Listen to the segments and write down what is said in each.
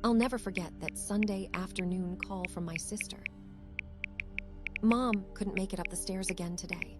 I'll never forget that Sunday afternoon call from my sister. Mom couldn't make it up the stairs again today.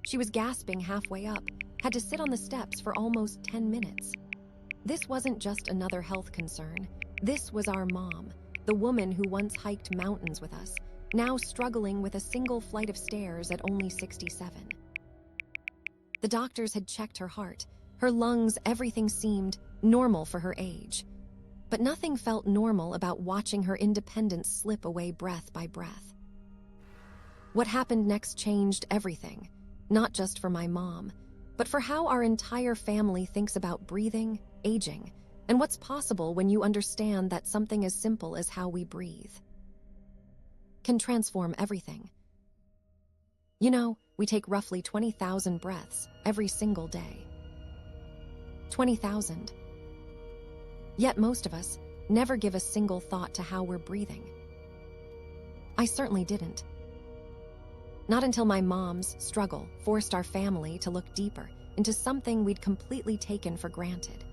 She was gasping halfway up, had to sit on the steps for almost 10 minutes. This wasn't just another health concern. This was our mom, the woman who once hiked mountains with us, now struggling with a single flight of stairs at only 67. The doctors had checked her heart, her lungs, everything seemed normal for her age. But nothing felt normal about watching her independence slip away breath by breath. What happened next changed everything, not just for my mom, but for how our entire family thinks about breathing, aging, and what's possible when you understand that something as simple as how we breathe can transform everything. You know, we take roughly 20,000 breaths every single day. 20,000. Yet most of us never give a single thought to how we're breathing. I certainly didn't. Not until my mom's struggle forced our family to look deeper into something we'd completely taken for granted.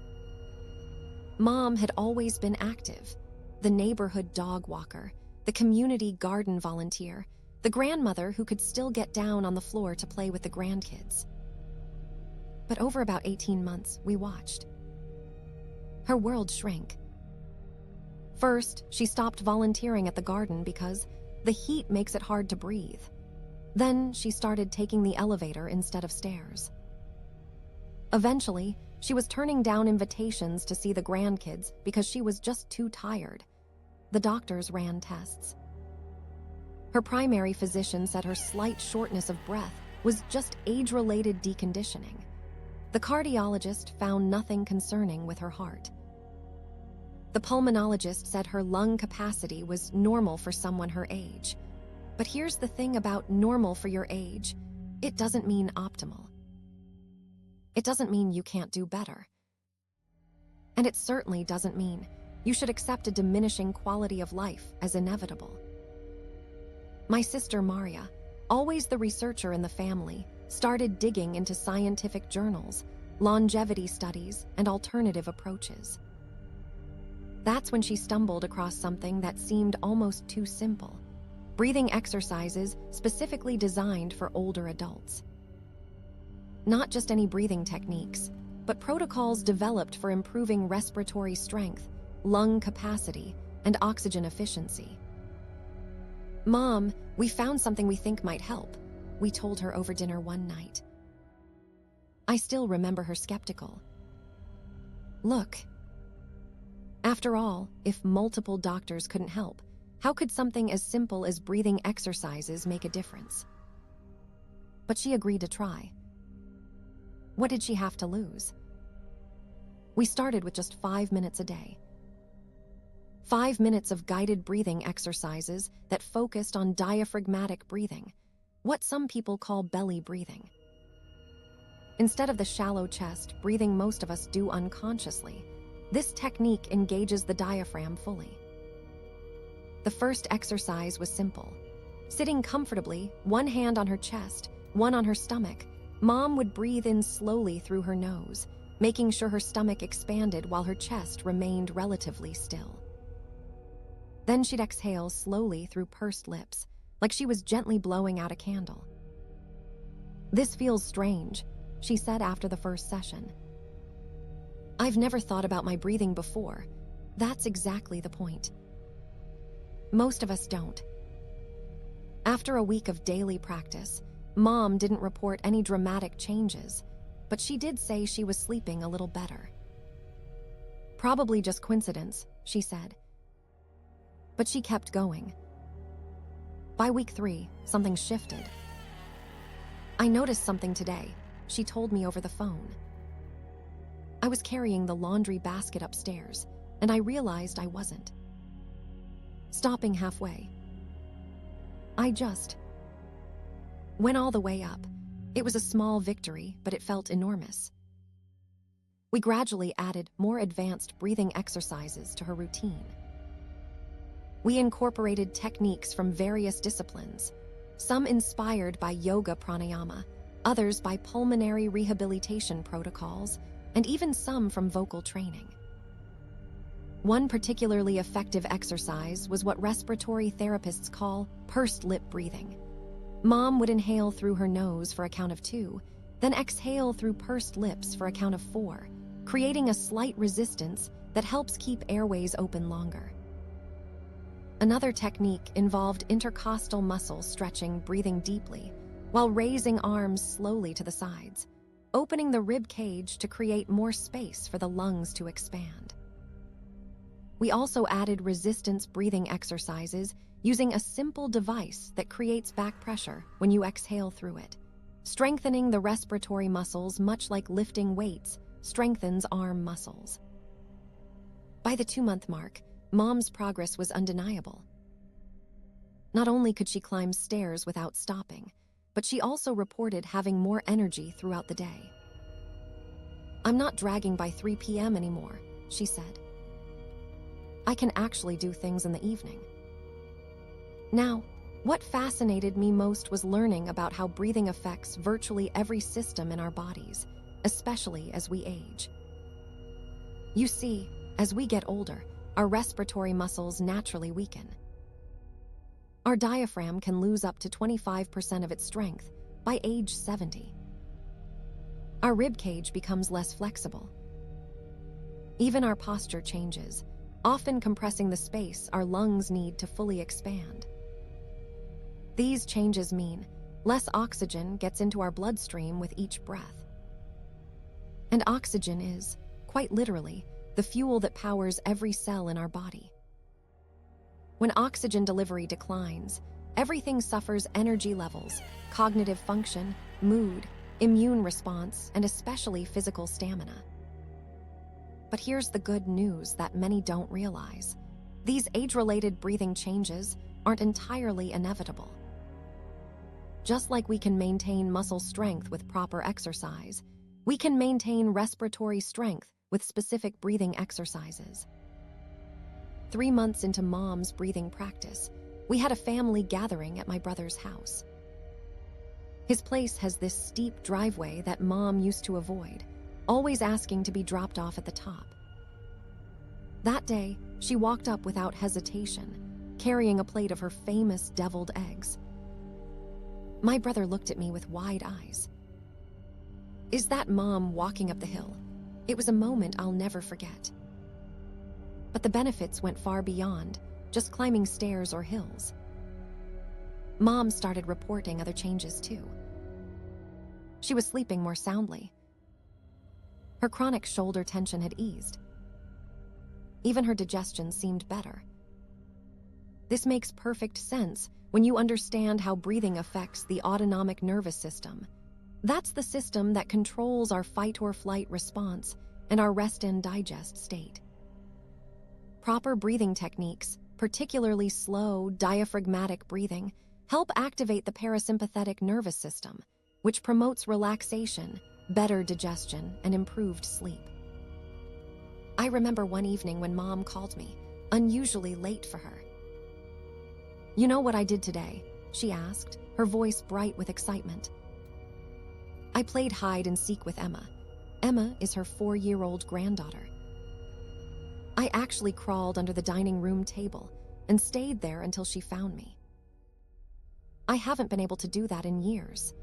Mom had always been active, the neighborhood dog walker, the community garden volunteer, the grandmother who could still get down on the floor to play with the grandkids. But over about 18 months, we watched. Her world shrank. First, she stopped volunteering at the garden because the heat makes it hard to breathe. Then she started taking the elevator instead of stairs. Eventually, she was turning down invitations to see the grandkids because she was just too tired. The doctors ran tests. Her primary physician said her slight shortness of breath was just age-related deconditioning. The cardiologist found nothing concerning with her heart. The pulmonologist said her lung capacity was normal for someone her age. But here's the thing about normal for your age. It doesn't mean optimal. It doesn't mean you can't do better. And it certainly doesn't mean you should accept a diminishing quality of life as inevitable. My sister Maria, always the researcher in the family, started digging into scientific journals, longevity studies, and alternative approaches. That's when she stumbled across something that seemed almost too simple: breathing exercises specifically designed for older adults. Not just any breathing techniques, but protocols developed for improving respiratory strength, lung capacity, and oxygen efficiency. "Mom, we found something we think might help," we told her over dinner one night. I still remember her skeptical. Look. After all, if multiple doctors couldn't help, how could something as simple as breathing exercises make a difference? But she agreed to try. What did she have to lose? We started with just 5 minutes a day. 5 minutes of guided breathing exercises that focused on diaphragmatic breathing, what some people call belly breathing. Instead of the shallow chest breathing most of us do unconsciously, this technique engages the diaphragm fully. The first exercise was simple. Sitting comfortably, one hand on her chest, one on her stomach, Mom would breathe in slowly through her nose, making sure her stomach expanded while her chest remained relatively still. Then she'd exhale slowly through pursed lips, like she was gently blowing out a candle. "This feels strange," she said after the first session. "I've never thought about my breathing before." That's exactly the point. Most of us don't. After a week of daily practice, Mom didn't report any dramatic changes, but she did say she was sleeping a little better. "Probably just coincidence," she said. But she kept going. By week 3, something shifted. "I noticed something today," she told me over the phone. I was carrying the laundry basket upstairs, and I realized I wasn't. Stopping halfway, I just went all the way up. It was a small victory, but it felt enormous. We gradually added more advanced breathing exercises to her routine. We incorporated techniques from various disciplines, some inspired by yoga pranayama, others by pulmonary rehabilitation protocols, and even some from vocal training. One particularly effective exercise was what respiratory therapists call pursed lip breathing. Mom would inhale through her nose for a count of 2, then exhale through pursed lips for a count of 4, creating a slight resistance that helps keep airways open longer. Another technique involved intercostal muscle stretching, breathing deeply, while raising arms slowly to the sides, opening the rib cage to create more space for the lungs to expand. We also added resistance breathing exercises using a simple device that creates back pressure when you exhale through it. Strengthening the respiratory muscles, much like lifting weights, strengthens arm muscles. By the 2-month mark, Mom's progress was undeniable. Not only could she climb stairs without stopping, but she also reported having more energy throughout the day. "I'm not dragging by 3 p.m. anymore," she said. "I can actually do things in the evening." Now, what fascinated me most was learning about how breathing affects virtually every system in our bodies, especially as we age. You see, as we get older, our respiratory muscles naturally weaken. Our diaphragm can lose up to 25% of its strength by age 70. Our rib cage becomes less flexible. Even our posture changes, often compressing the space our lungs need to fully expand. These changes mean less oxygen gets into our bloodstream with each breath. And oxygen is, quite literally, the fuel that powers every cell in our body. When oxygen delivery declines, everything suffers: energy levels, cognitive function, mood, immune response, and especially physical stamina. But here's the good news that many don't realize. These age-related breathing changes aren't entirely inevitable. Just like we can maintain muscle strength with proper exercise, we can maintain respiratory strength with specific breathing exercises. 3 months into Mom's breathing practice, we had a family gathering at my brother's house. His place has this steep driveway that Mom used to avoid, always asking to be dropped off at the top. That day, she walked up without hesitation, carrying a plate of her famous deviled eggs. My brother looked at me with wide eyes. "Is that Mom walking up the hill?" It was a moment I'll never forget. But the benefits went far beyond just climbing stairs or hills. Mom started reporting other changes too. She was sleeping more soundly. Her chronic shoulder tension had eased. Even her digestion seemed better. This makes perfect sense when you understand how breathing affects the autonomic nervous system. That's the system that controls our fight or flight response and our rest and digest state. Proper breathing techniques, particularly slow, diaphragmatic breathing, help activate the parasympathetic nervous system, which promotes relaxation, better digestion, and improved sleep. I remember one evening when Mom called me, unusually late for her. "You know what I did today?" she asked, her voice bright with excitement. I played hide and seek with Emma. Emma is her 4-year-old granddaughter. I actually crawled under the dining room table and stayed there until she found me. I haven't been able to do that in years.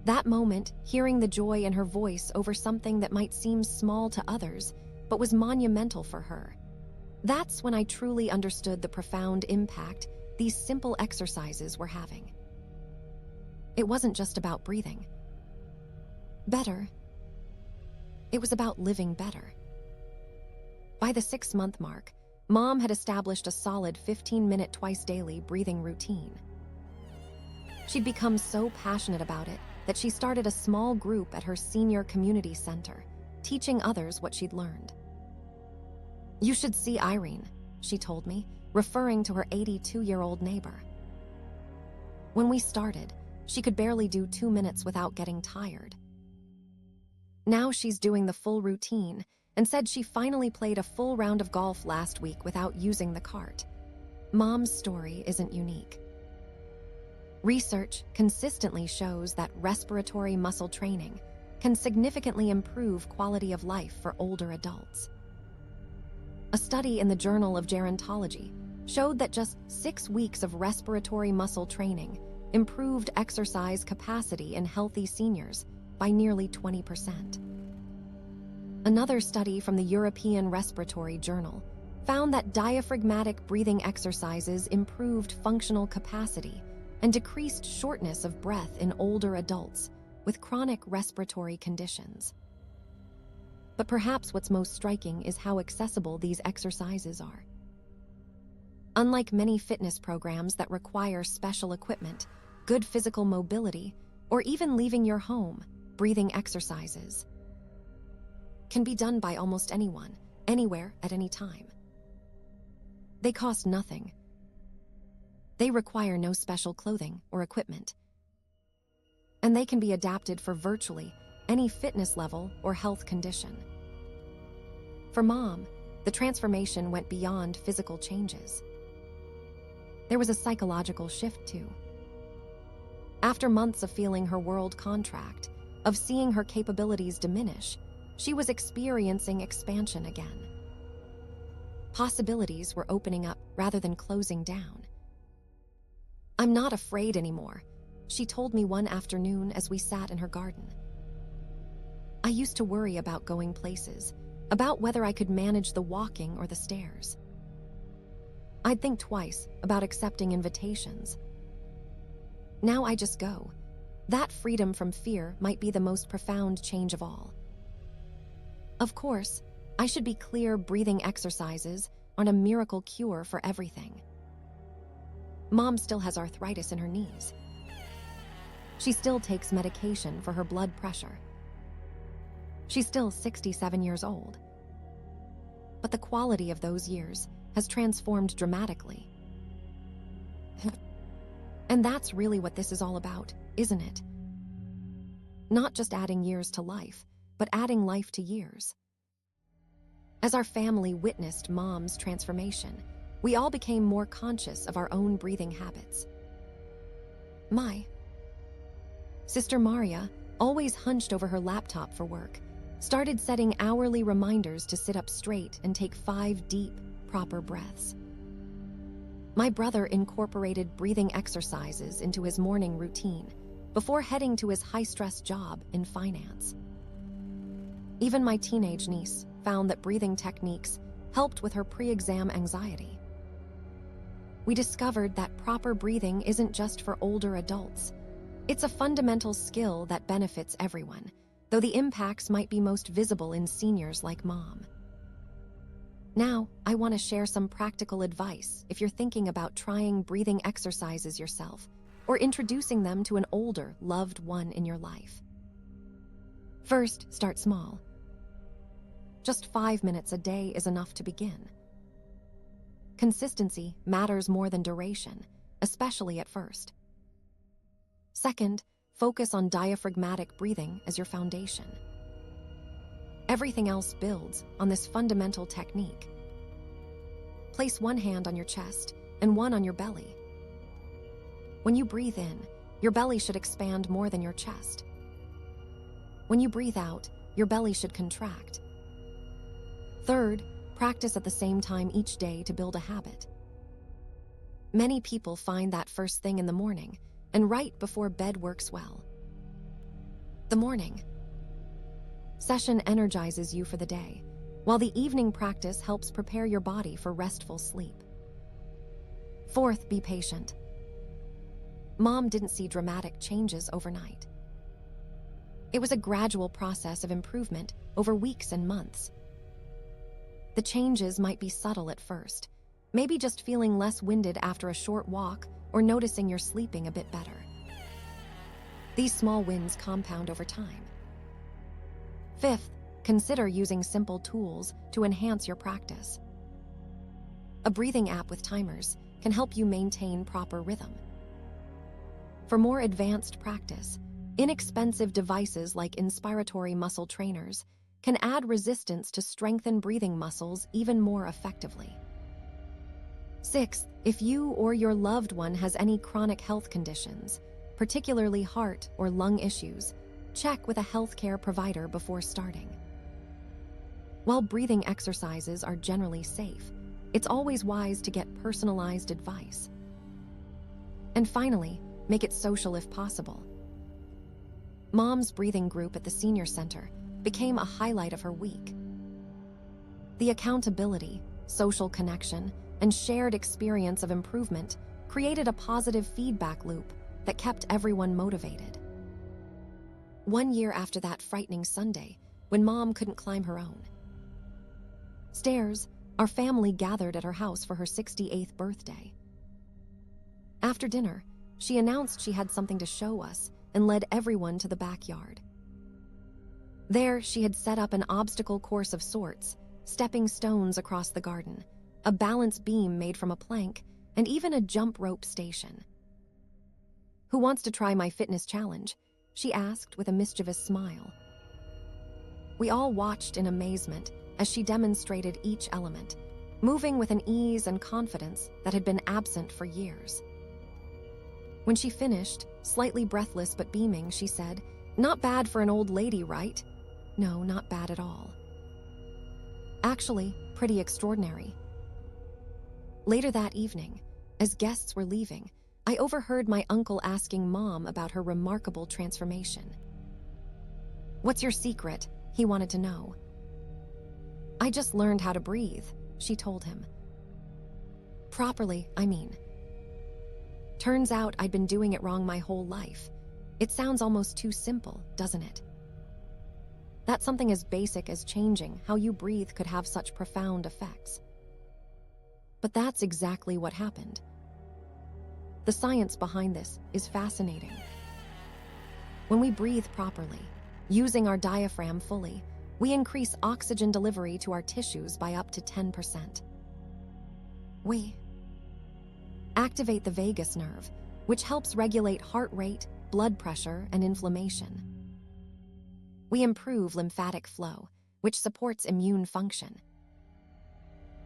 That moment, hearing the joy in her voice over something that might seem small to others, but was monumental for her, that's when I truly understood the profound impact these simple exercises were having. It wasn't just about breathing better. It was about living better. By the 6-month mark, Mom had established a solid 15-minute twice-daily breathing routine. She'd become so passionate about it that she started a small group at her senior community center, teaching others what she'd learned. "You should see Irene," she told me, referring to her 82-year-old neighbor. When we started, she could barely do 2 minutes without getting tired. Now she's doing the full routine and said she finally played a full round of golf last week without using the cart. Mom's story isn't unique. Research consistently shows that respiratory muscle training can significantly improve quality of life for older adults. A study in the Journal of Gerontology showed that just 6 weeks of respiratory muscle training improved exercise capacity in healthy seniors by nearly 20%. Another study from the European Respiratory Journal found that diaphragmatic breathing exercises improved functional capacity and decreased shortness of breath in older adults with chronic respiratory conditions. But perhaps what's most striking is how accessible these exercises are. Unlike many fitness programs that require special equipment, good physical mobility, or even leaving your home, breathing exercises can be done by almost anyone, anywhere, at any time. They cost nothing. They require no special clothing or equipment. And they can be adapted for virtually any fitness level or health condition. For Mom, the transformation went beyond physical changes. There was a psychological shift too. After months of feeling her world contract, of seeing her capabilities diminish, she was experiencing expansion again. Possibilities were opening up rather than closing down. "I'm not afraid anymore," she told me one afternoon as we sat in her garden. "I used to worry about going places, about whether I could manage the walking or the stairs. I'd think twice about accepting invitations. Now I just go. That freedom from fear might be the most profound change of all." Of course, I should be clear, breathing exercises aren't a miracle cure for everything. Mom still has arthritis in her knees. She still takes medication for her blood pressure. She's still 67 years old. But the quality of those years has transformed dramatically. And that's really what this is all about, isn't it? Not just adding years to life, but adding life to years. As our family witnessed Mom's transformation, we all became more conscious of our own breathing habits. My sister Maria, always hunched over her laptop for work, started setting hourly reminders to sit up straight and take 5 deep, proper breaths. My brother incorporated breathing exercises into his morning routine before heading to his high-stress job in finance. Even my teenage niece found that breathing techniques helped with her pre-exam anxiety. We discovered that proper breathing isn't just for older adults. It's a fundamental skill that benefits everyone, though the impacts might be most visible in seniors like Mom. Now, I want to share some practical advice if you're thinking about trying breathing exercises yourself or introducing them to an older, loved one in your life. First, start small. Just 5 minutes a day is enough to begin. Consistency matters more than duration, especially at first. Second, focus on diaphragmatic breathing as your foundation. Everything else builds on this fundamental technique. Place one hand on your chest and one on your belly. When you breathe in, your belly should expand more than your chest. When you breathe out, your belly should contract. Third, practice at the same time each day to build a habit. Many people find that first thing in the morning, and right before bed works well. The morning session energizes you for the day, while the evening practice helps prepare your body for restful sleep. Fourth, be patient. Mom didn't see dramatic changes overnight. It was a gradual process of improvement over weeks and months. The changes might be subtle at first, maybe just feeling less winded after a short walk or noticing you're sleeping a bit better. These small wins compound over time. Fifth, consider using simple tools to enhance your practice. A breathing app with timers can help you maintain proper rhythm. For more advanced practice, inexpensive devices like inspiratory muscle trainers can add resistance to strengthen breathing muscles even more effectively. Sixth, if you or your loved one has any chronic health conditions, particularly heart or lung issues, check with a healthcare provider before starting. While breathing exercises are generally safe, it's always wise to get personalized advice. And finally, make it social if possible. Mom's breathing group at the senior center became a highlight of her week. The accountability, social connection, and shared experience of improvement created a positive feedback loop that kept everyone motivated. 1 year after that frightening Sunday, when Mom couldn't climb her own stairs, our family gathered at her house for her 68th birthday. After dinner, she announced she had something to show us and led everyone to the backyard. There, she had set up an obstacle course of sorts, stepping stones across the garden, a balance beam made from a plank, and even a jump rope station. "Who wants to try my fitness challenge?" she asked with a mischievous smile. We all watched in amazement as she demonstrated each element, moving with an ease and confidence that had been absent for years. When she finished, slightly breathless but beaming, she said, "Not bad for an old lady, right?" "No, not bad at all. Actually, pretty extraordinary." Later that evening, as guests were leaving, I overheard my uncle asking Mom about her remarkable transformation. "What's your secret?" he wanted to know. "I just learned how to breathe," she told him. "Properly, I mean. Turns out I'd been doing it wrong my whole life. It sounds almost too simple, doesn't it? That something as basic as changing how you breathe could have such profound effects. But that's exactly what happened. The science behind this is fascinating. When we breathe properly, using our diaphragm fully, we increase oxygen delivery to our tissues by up to 10%. We activate the vagus nerve, which helps regulate heart rate, blood pressure, and inflammation. We improve lymphatic flow, which supports immune function.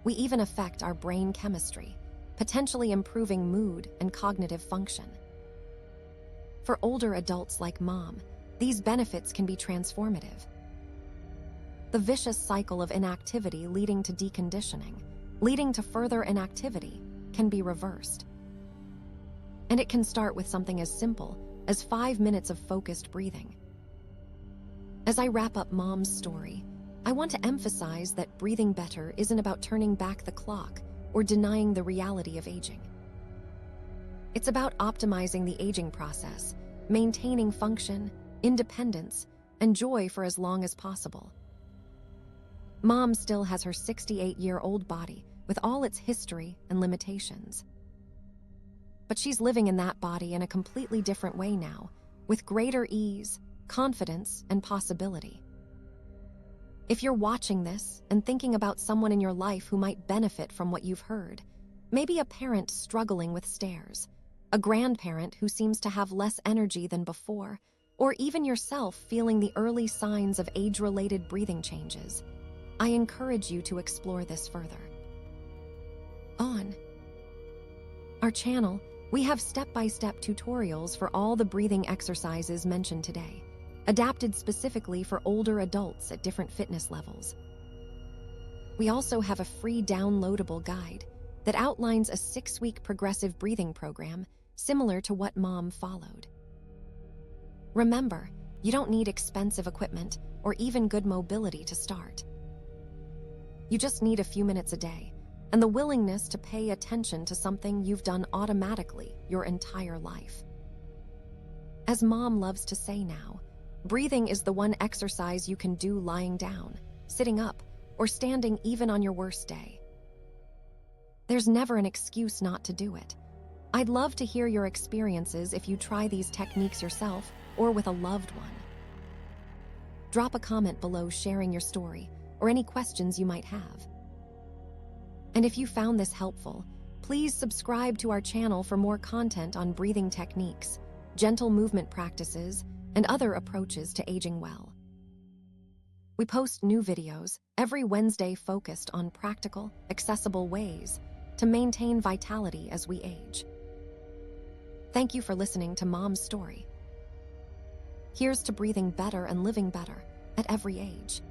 We even affect our brain chemistry, potentially improving mood and cognitive function. For older adults like Mom, these benefits can be transformative. The vicious cycle of inactivity leading to deconditioning, leading to further inactivity, can be reversed. And it can start with something as simple as 5 minutes of focused breathing. As I wrap up Mom's story, I want to emphasize that breathing better isn't about turning back the clock or denying the reality of aging. It's about optimizing the aging process, maintaining function, independence, and joy for as long as possible. Mom still has her 68-year-old body with all its history and limitations. But she's living in that body in a completely different way now, with greater ease, confidence, and possibility. If you're watching this and thinking about someone in your life who might benefit from what you've heard, maybe a parent struggling with stairs, a grandparent who seems to have less energy than before, or even yourself feeling the early signs of age-related breathing changes, I encourage you to explore this further. On our channel, we have step-by-step tutorials for all the breathing exercises mentioned today, adapted specifically for older adults at different fitness levels. We also have a free downloadable guide that outlines a 6-week progressive breathing program similar to what Mom followed. Remember, you don't need expensive equipment or even good mobility to start. You just need a few minutes a day and the willingness to pay attention to something you've done automatically your entire life. As Mom loves to say now, breathing is the one exercise you can do lying down, sitting up, or standing even on your worst day. There's never an excuse not to do it. I'd love to hear your experiences if you try these techniques yourself or with a loved one. Drop a comment below sharing your story or any questions you might have. And if you found this helpful, please subscribe to our channel for more content on breathing techniques, gentle movement practices, and other approaches to aging well. We post new videos every Wednesday focused on practical, accessible ways to maintain vitality as we age. Thank you for listening to Mom's story. Here's to breathing better and living better at every age.